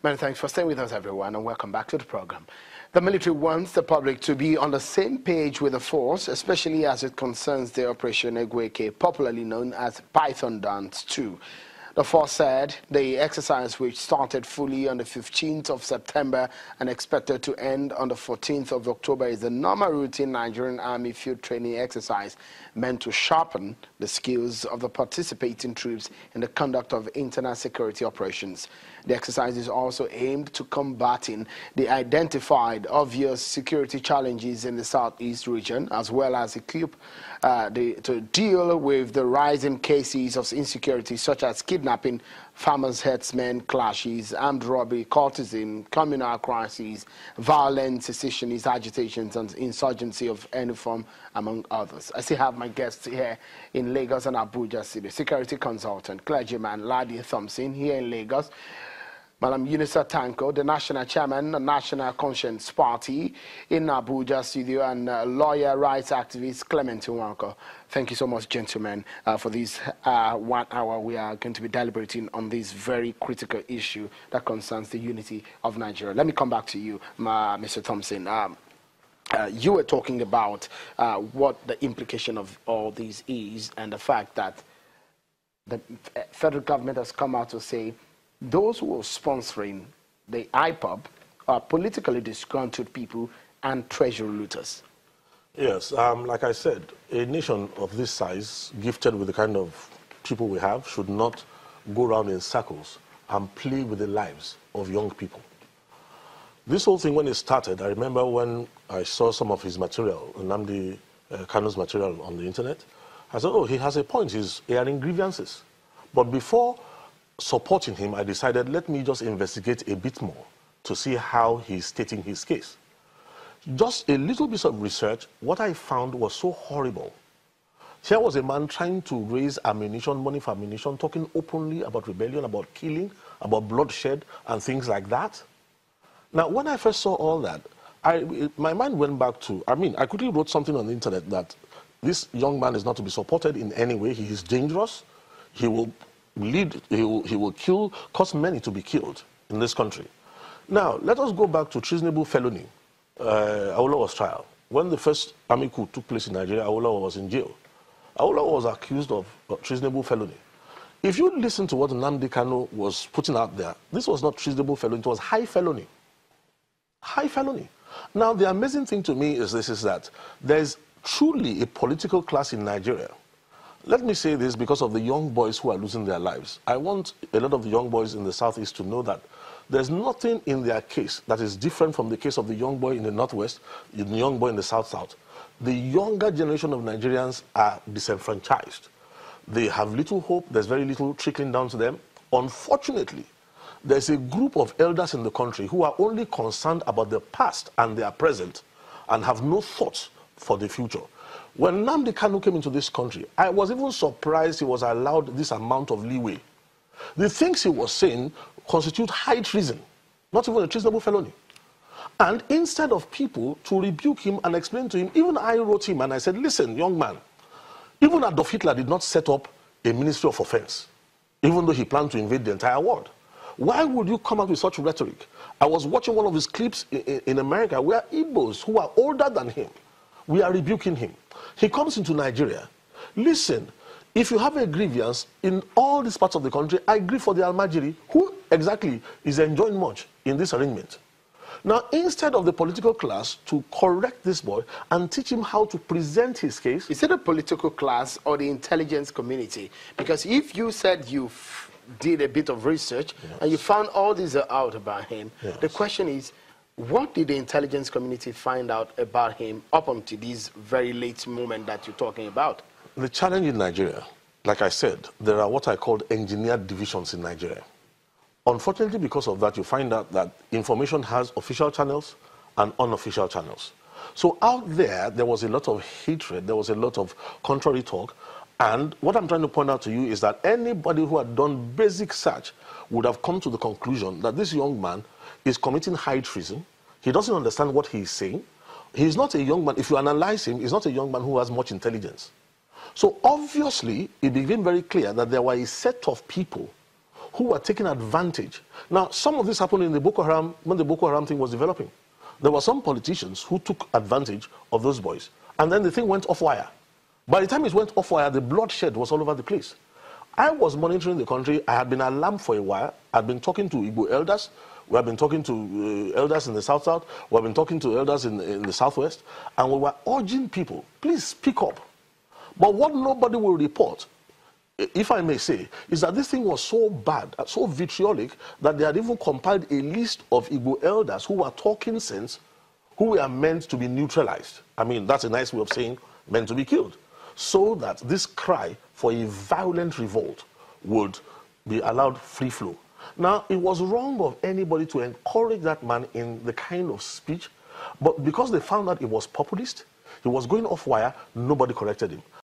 Many thanks for staying with us, everyone, and welcome back to the program. The military wants the public to be on the same page with the force, especially as it concerns the Operation Egweke, popularly known as Python Dance 2. The force said the exercise, which started fully on the 15th of September and expected to end on the 14th of October, is a normal routine Nigerian Army field training exercise meant to sharpen the skills of the participating troops in the conduct of internal security operations. The exercise is also aimed to combating the identified obvious security challenges in the southeast region, as well as equip to deal with the rising cases of insecurity such as kidnapping, farmers' herdsmen clashes, armed robbery, cultism, communal crises, violent secessionist agitations, and insurgency of any form, among others. I still have my guests here in Lagos and Abuja City. Security consultant, clergyman Ladi Thompson here in Lagos. Madam Unisa Tanko, the national chairman of National Conscience Party in Abuja studio, and lawyer rights activist Clement Nwanko. Thank you so much, gentlemen, for this 1 hour. We are going to be deliberating on this very critical issue that concerns the unity of Nigeria. Let me come back to you, Mr. Thompson. You were talking about what the implication of all this is, and the fact that the federal government has come out to say those who are sponsoring the IPOB are politically disgruntled people and treasury looters. Yes, like I said, a nation of this size, gifted with the kind of people we have, should not go around in circles and play with the lives of young people. This whole thing, when it started, I remember when I saw some of his material, Nnamdi Kanu's material on the internet, I said, oh, he has a point, he's airing grievances. But before supporting him, I decided, let me just investigate a bit more to see how he's stating his case. Just a little bit of research, what I found was so horrible. Here was a man trying to raise ammunition, money for ammunition, talking openly about rebellion, about killing, about bloodshed, and things like that. Now, when I first saw all that, my mind went back to, I quickly wrote something on the internet that this young man is not to be supported in any way. He is dangerous. He will he will kill, cause many to be killed in this country. Now, let us go back to treasonable felony, Awolowo's trial. When the first army coup took place in Nigeria, Awolowo was in jail. Awolowo was accused of treasonable felony. If you listen to what Nnamdi Kanu was putting out there, this was not treasonable felony, it was high felony. High felony. Now, the amazing thing to me is this, is that there's truly a political class in Nigeria. Let me say this because of the young boys who are losing their lives. I want a lot of the young boys in the Southeast to know that there's nothing in their case that is different from the case of the young boy in the Northwest, the young boy in the South-South. The younger generation of Nigerians are disenfranchised. They have little hope. There's very little trickling down to them. Unfortunately, there's a group of elders in the country who are only concerned about the past and their present and have no thoughts for the future. When Nnamdi Kanu came into this country, I was even surprised he was allowed this amount of leeway. The things he was saying constitute high treason, not even a treasonable felony. And instead of people to rebuke him and explain to him, even I wrote him and I said, listen, young man, even Adolf Hitler did not set up a ministry of offense, even though he planned to invade the entire world. Why would you come up with such rhetoric? I was watching one of his clips in America where Igbos who are older than him, we are rebuking him. He comes into Nigeria. Listen, if you have a grievance in all these parts of the country, I agree for the Almajiri, who exactly is enjoying much in this arrangement. Now, instead of the political class to correct this boy and teach him how to present his case... Is it a political class or the intelligence community? Because if you said you did a bit of research and you found all these out about him, the question is, what did the intelligence community find out about him up until this very late moment that you're talking about? The challenge in Nigeria, like I said, there are what I call engineered divisions in Nigeria. Unfortunately, because of that, you find out that information has official channels and unofficial channels. So out there, there was a lot of hatred, there was a lot of contrary talk, and what I'm trying to point out to you is that anybody who had done basic search would have come to the conclusion that this young man is committing high treason. He doesn't understand what he's saying. He's not a young man. If you analyze him, he's not a young man who has much intelligence. So obviously, it became very clear that there were a set of people who were taking advantage. Now, some of this happened in the Boko Haram, when the Boko Haram thing was developing. There were some politicians who took advantage of those boys. And then the thing went off wire. By the time it went off wire, the bloodshed was all over the place. I was monitoring the country. I had been alarmed for a while. I'd been talking to Igbo elders. We have been talking to elders in the South-South. We have been talking to elders in the Southwest. And we were urging people, please speak up. But what nobody will report, if I may say, is that this thing was so bad, so vitriolic, that they had even compiled a list of Igbo elders who were talking sense, who were meant to be neutralized. I mean, that's a nice way of saying meant to be killed. So that this cry for a violent revolt would be allowed free flow. Now, it was wrong of anybody to encourage that man in the kind of speech, but because they found out it was populist, he was going off wire, nobody corrected him.